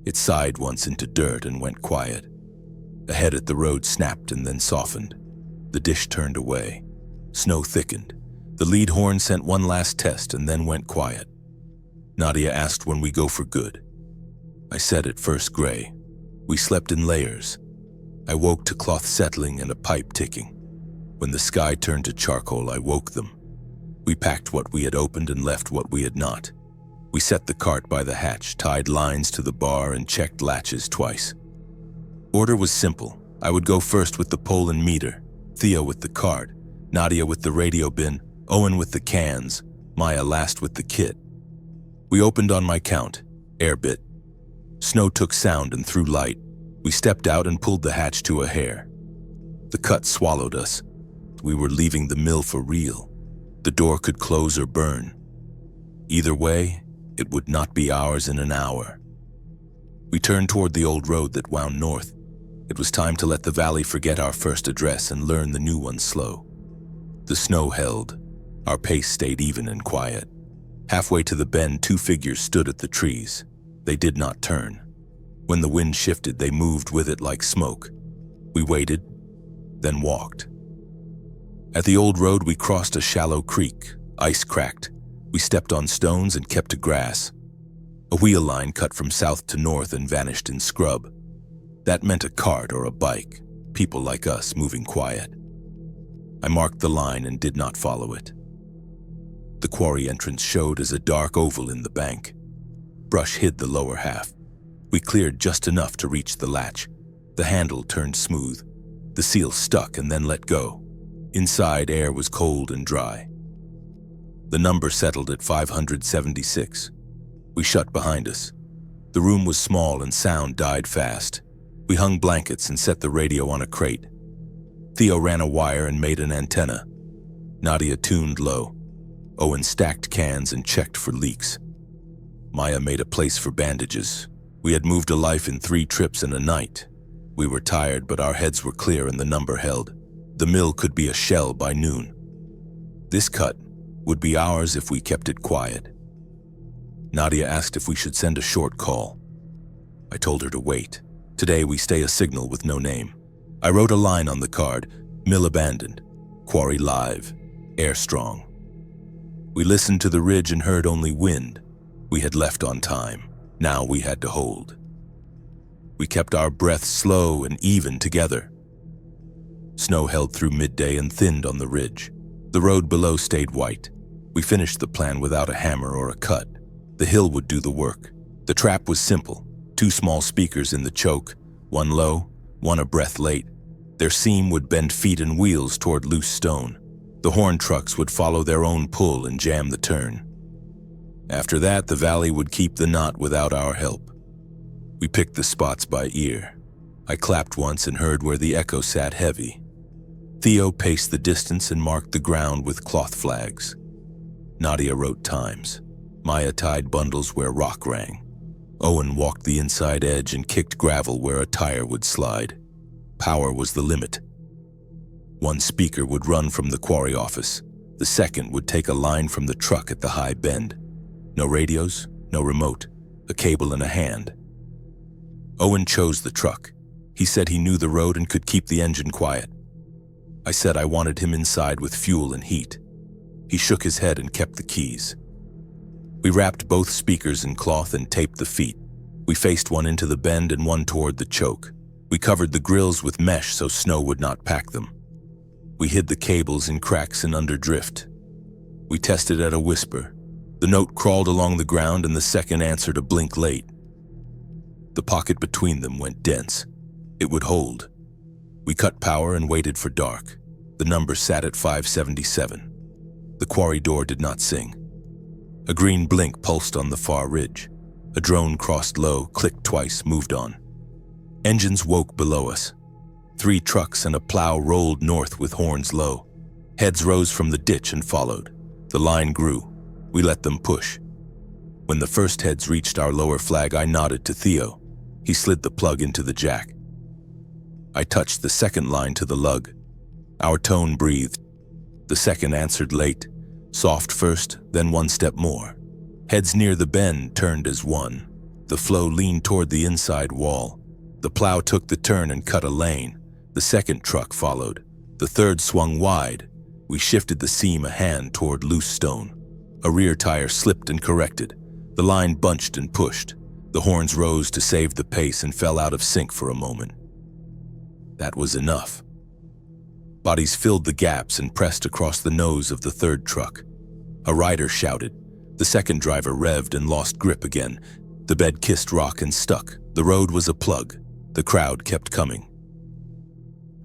It sighed once into dirt and went quiet. Ahead at the road snapped and then softened. The dish turned away. Snow thickened. The lead horn sent one last test and then went quiet. Nadia asked when we go for good. I said at first gray. We slept in layers. I woke to cloth settling and a pipe ticking. When the sky turned to charcoal, I woke them. We packed what we had opened and left what we had not. We set the cart by the hatch, tied lines to the bar, and checked latches twice. Order was simple. I would go first with the pole and meter, Theo with the cart, Nadia with the radio bin, Owen with the cans, Maya last with the kit. We opened on my count, air bit. Snow took sound and threw light. We stepped out and pulled the hatch to a hair. The cut swallowed us. We were leaving the mill for real. The door could close or burn. Either way, it would not be ours in an hour. We turned toward the old road that wound north. It was time to let the valley forget our first address and learn the new one slow. The snow held. Our pace stayed even and quiet. Halfway to the bend, two figures stood at the trees. They did not turn. When the wind shifted, they moved with it like smoke. We waited, then walked. At the old road, we crossed a shallow creek. Ice cracked. We stepped on stones and kept to grass. A wheel line cut from south to north and vanished in scrub. That meant a cart or a bike, people like us moving quiet. I marked the line and did not follow it. The quarry entrance showed as a dark oval in the bank. Brush hid the lower half. We cleared just enough to reach the latch. The handle turned smooth. The seal stuck and then let go. Inside, air was cold and dry. The number settled at 576. We shut behind us. The room was small and sound died fast. We hung blankets and set the radio on a crate. Theo ran a wire and made an antenna. Nadia tuned low. Owen stacked cans and checked for leaks. Maya made a place for bandages. We had moved a life in 3 trips and a night. We were tired, but our heads were clear and the number held. The mill could be a shell by noon. This cut would be ours if we kept it quiet. Nadia asked if we should send a short call. I told her to wait. Today we stay a signal with no name. I wrote a line on the card: mill abandoned, quarry live, air strong. We listened to the ridge and heard only wind. We had left on time. Now we had to hold. We kept our breath slow and even together. Snow held through midday and thinned on the ridge. The road below stayed white. We finished the plan without a hammer or a cut. The hill would do the work. The trap was simple. 2 small speakers in the choke, one low, one a breath late. Their seam would bend feet and wheels toward loose stone. The horn trucks would follow their own pull and jam the turn. After that, the valley would keep the knot without our help. We picked the spots by ear. I clapped once and heard where the echo sat heavy. Theo paced the distance and marked the ground with cloth flags. Nadia wrote times. Maya tied bundles where rock rang. Owen walked the inside edge and kicked gravel where a tire would slide. Power was the limit. 1 speaker would run from the quarry office. The second would take a line from the truck at the high bend. No radios, no remote, a cable in a hand. Owen chose the truck. He said he knew the road and could keep the engine quiet. I said I wanted him inside with fuel and heat. He shook his head and kept the keys. We wrapped both speakers in cloth and taped the feet. We faced one into the bend and one toward the choke. We covered the grills with mesh so snow would not pack them. We hid the cables in cracks and under drift. We tested at a whisper. The note crawled along the ground and the second answered a blink late. The pocket between them went dense. It would hold. We cut power and waited for dark. The number sat at 577. The quarry door did not sing. A green blink pulsed on the far ridge. A drone crossed low, clicked twice, moved on. Engines woke below us. 3 trucks and a plow rolled north with horns low. Heads rose from the ditch and followed. The line grew. We let them push. When the first heads reached our lower flag, I nodded to Theo. He slid the plug into the jack. I touched the second line to the lug. Our tone breathed. The second answered late. Soft first, then 1 step more. Heads near the bend turned as one. The flow leaned toward the inside wall. The plow took the turn and cut a lane. The second truck followed. The third swung wide. We shifted the seam a hand toward loose stone. A rear tire slipped and corrected. The line bunched and pushed. The horns rose to save the pace and fell out of sync for a moment. That was enough. Bodies filled the gaps and pressed across the nose of the third truck. A rider shouted. The second driver revved and lost grip again. The bed kissed rock and stuck. The road was a plug. The crowd kept coming.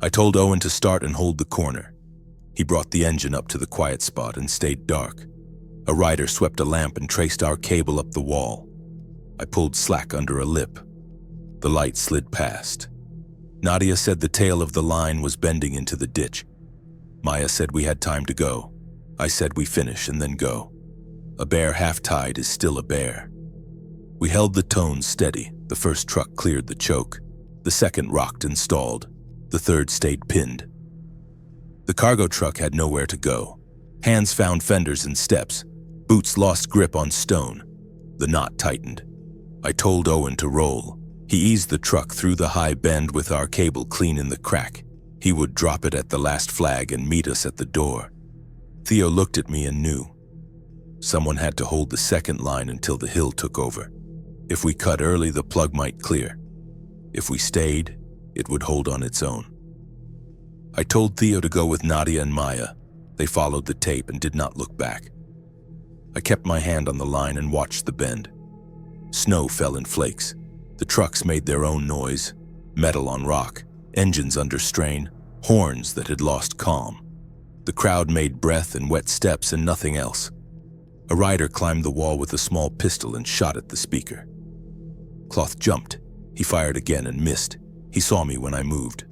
I told Owen to start and hold the corner. He brought the engine up to the quiet spot and stayed dark. A rider swept a lamp and traced our cable up the wall. I pulled slack under a lip. The light slid past. Nadia said the tail of the line was bending into the ditch. Maya said we had time to go. I said we finish and then go. A bear half-tied is still a bear. We held the tone steady. The first truck cleared the choke. The second rocked and stalled. The third stayed pinned. The cargo truck had nowhere to go. Hands found fenders and steps. Boots lost grip on stone. The knot tightened. I told Owen to roll. He eased the truck through the high bend with our cable clean in the crack. He would drop it at the last flag and meet us at the door. Theo looked at me and knew. Someone had to hold the second line until the hill took over. If we cut early, the plug might clear. If we stayed, it would hold on its own. I told Theo to go with Nadia and Maya. They followed the tape and did not look back. I kept my hand on the line and watched the bend. Snow fell in flakes. The trucks made their own noise, metal on rock, engines under strain, horns that had lost calm. The crowd made breath and wet steps and nothing else. A rider climbed the wall with a small pistol and shot at the speaker. Cloth jumped. He fired again and missed. He saw me when I moved.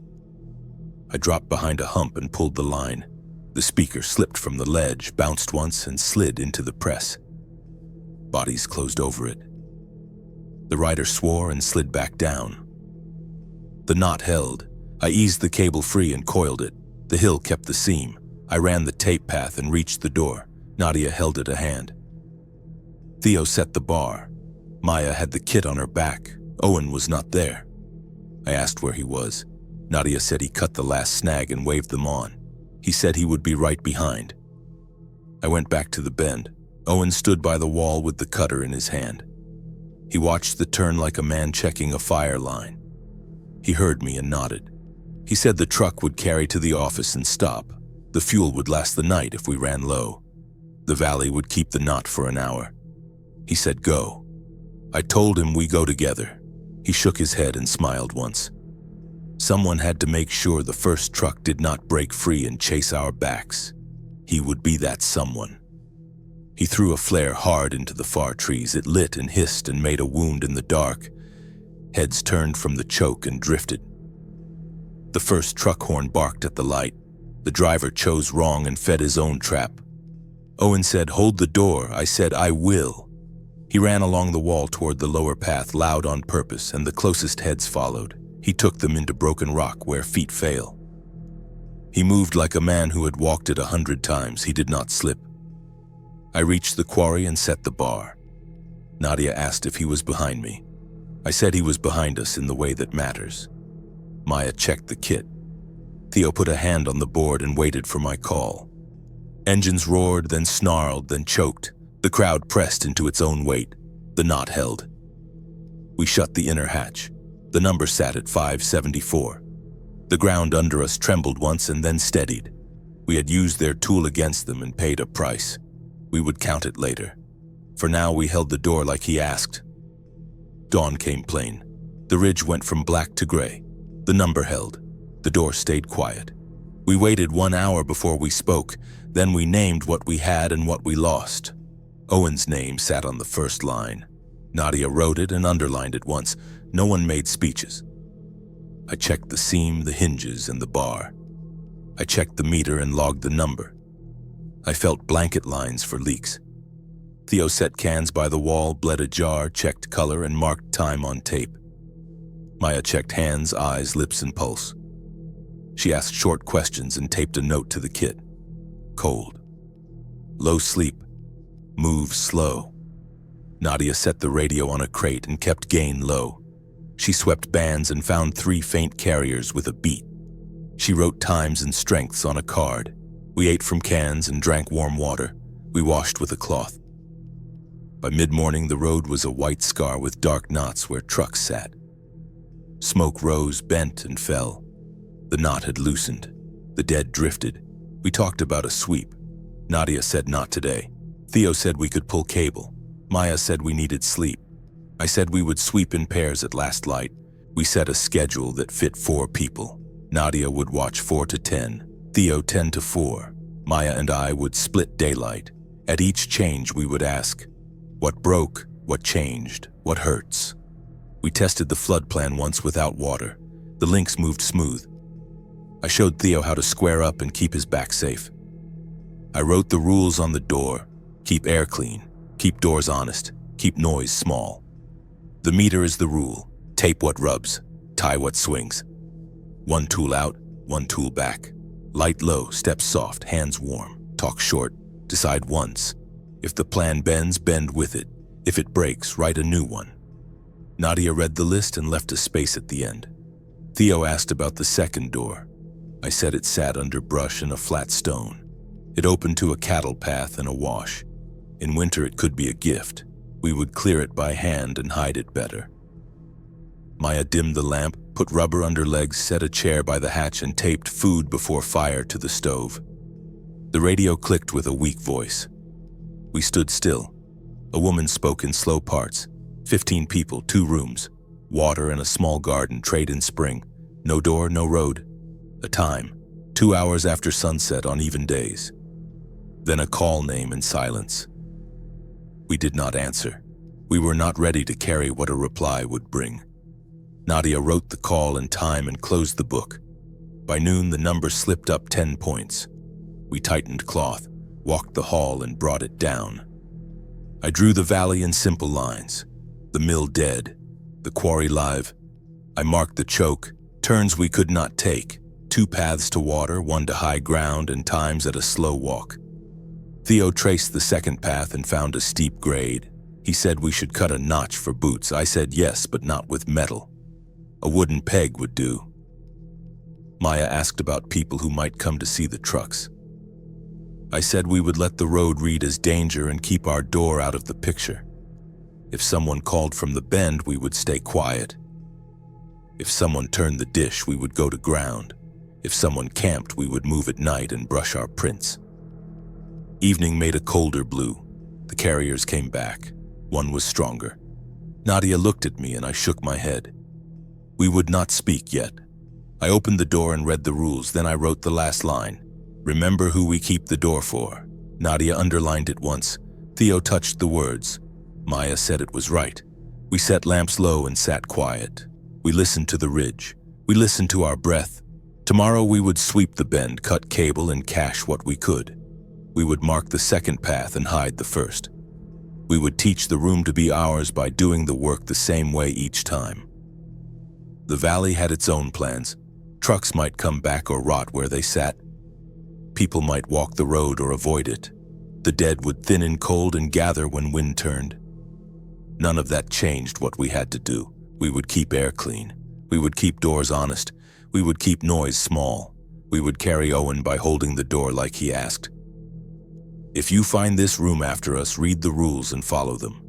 I dropped behind a hump and pulled the line. The speaker slipped from the ledge, bounced once, and slid into the press. Bodies closed over it. The rider swore and slid back down. The knot held. I eased the cable free and coiled it. The hill kept the seam. I ran the tape path and reached the door. Nadia held it a hand. Theo set the bar. Maya had the kit on her back. Owen was not there. I asked where he was. Nadia said he cut the last snag and waved them on. He said he would be right behind. I went back to the bend. Owen stood by the wall with the cutter in his hand. He watched the turn like a man checking a fire line. He heard me and nodded. He said the truck would carry to the office and stop. The fuel would last the night if we ran low. The valley would keep the knot for an hour. He said go. I told him we go together. He shook his head and smiled once. Someone had to make sure the first truck did not break free and chase our backs. He would be that someone. He threw a flare hard into the far trees. It lit and hissed and made a wound in the dark. Heads turned from the choke and drifted. The first truck horn barked at the light. The driver chose wrong and fed his own trap. Owen said, "Hold the door." I said, "I will." He ran along the wall toward the lower path, loud on purpose, and the closest heads followed. He took them into broken rock where feet fail. He moved like a man who had walked it 100 times. He did not slip. I reached the quarry and set the bar. Nadia asked if he was behind me. I said he was behind us in the way that matters. Maya checked the kit. Theo put a hand on the board and waited for my call. Engines roared, then snarled, then choked. The crowd pressed into its own weight. The knot held. We shut the inner hatch. The number sat at 574. The ground under us trembled once and then steadied. We had used their tool against them and paid a price. We would count it later. For now, we held the door like he asked. Dawn came plain. The ridge went from black to gray. The number held. The door stayed quiet. We waited 1 hour before we spoke. Then we named what we had and what we lost. Owen's name sat on the first line. Nadia wrote it and underlined it once. No one made speeches. I checked the seam, the hinges, and the bar. I checked the meter and logged the number. I felt blanket lines for leaks. Theo set cans by the wall, bled a jar, checked color, and marked time on tape. Maya checked hands, eyes, lips, and pulse. She asked short questions and taped a note to the kit. Cold. Low sleep. Move slow. Nadia set the radio on a crate and kept gain low. She swept bands and found 3 faint carriers with a beat. She wrote times and strengths on a card. We ate from cans and drank warm water. We washed with a cloth. By mid-morning, the road was a white scar with dark knots where trucks sat. Smoke rose, bent, and fell. The knot had loosened. The dead drifted. We talked about a sweep. Nadia said not today. Theo said we could pull cable. Maya said we needed sleep. I said we would sweep in pairs at last light. We set a schedule that fit 4 people. Nadia would watch 4 to 10, Theo 10 to 4. Maya and I would split daylight. At each change we would ask, what broke, what changed, what hurts? We tested the flood plan once without water. The links moved smooth. I showed Theo how to square up and keep his back safe. I wrote the rules on the door. Keep air clean, keep doors honest, keep noise small. The meter is the rule. Tape what rubs, tie what swings. One tool out, one tool back. Light low, step soft, hands warm. Talk short, decide once. If the plan bends, bend with it. If it breaks, write a new one. Nadia read the list and left a space at the end. Theo asked about the second door. I said it sat under brush and a flat stone. It opened to a cattle path and a wash. In winter it could be a gift. We would clear it by hand and hide it better. Maya dimmed the lamp, put rubber under legs, set a chair by the hatch and taped food before fire to the stove. The radio clicked with a weak voice. We stood still. A woman spoke in slow parts. 15 people, 2 rooms. Water and a small garden, trade in spring. No door, no road. A time, 2 hours after sunset on even days. Then a call name and silence. We did not answer. We were not ready to carry what a reply would bring. Nadia wrote the call and time and closed the book. By noon, the number slipped up 10 points. We tightened cloth, walked the hall and brought it down. I drew the valley in simple lines. The mill dead, the quarry live. I marked the choke, turns we could not take. 2 paths to water, 1 to high ground and times at a slow walk. Theo traced the second path and found a steep grade. He said we should cut a notch for boots. I said yes, but not with metal. A wooden peg would do. Maya asked about people who might come to see the trucks. I said we would let the road read as danger and keep our door out of the picture. If someone called from the bend, we would stay quiet. If someone turned the dish, we would go to ground. If someone camped, we would move at night and brush our prints. Evening made a colder blue. The carriers came back. One was stronger. Nadia looked at me and I shook my head. We would not speak yet. I opened the door and read the rules, then I wrote the last line. Remember who we keep the door for. Nadia underlined it once. Theo touched the words. Maya said it was right. We set lamps low and sat quiet. We listened to the ridge. We listened to our breath. Tomorrow we would sweep the bend, cut cable and cache what we could. We would mark the second path and hide the first. We would teach the room to be ours by doing the work the same way each time. The valley had its own plans. Trucks might come back or rot where they sat. People might walk the road or avoid it. The dead would thin in cold and gather when wind turned. None of that changed what we had to do. We would keep air clean. We would keep doors honest. We would keep noise small. We would carry Owen by holding the door like he asked. If you find this room after us, read the rules and follow them.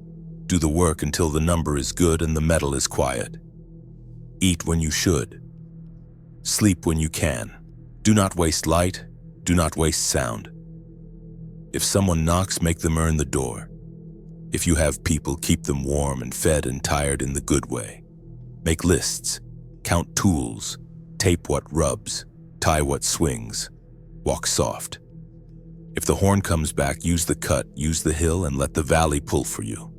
Do the work until the number is good and the metal is quiet. Eat when you should. Sleep when you can. Do not waste light. Do not waste sound. If someone knocks, make them earn the door. If you have people, keep them warm and fed and tired in the good way. Make lists. Count tools. Tape what rubs. Tie what swings. Walk soft. If the horn comes back, use the cut, use the hill, and let the valley pull for you.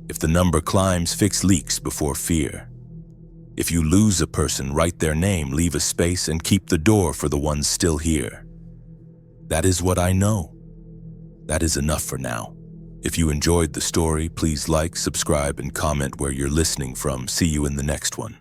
If the number climbs, fix leaks before fear. If you lose a person, write their name, leave a space, and keep the door for the ones still here. That is what I know. That is enough for now. If you enjoyed the story, please like, subscribe, and comment where you're listening from. See you in the next one.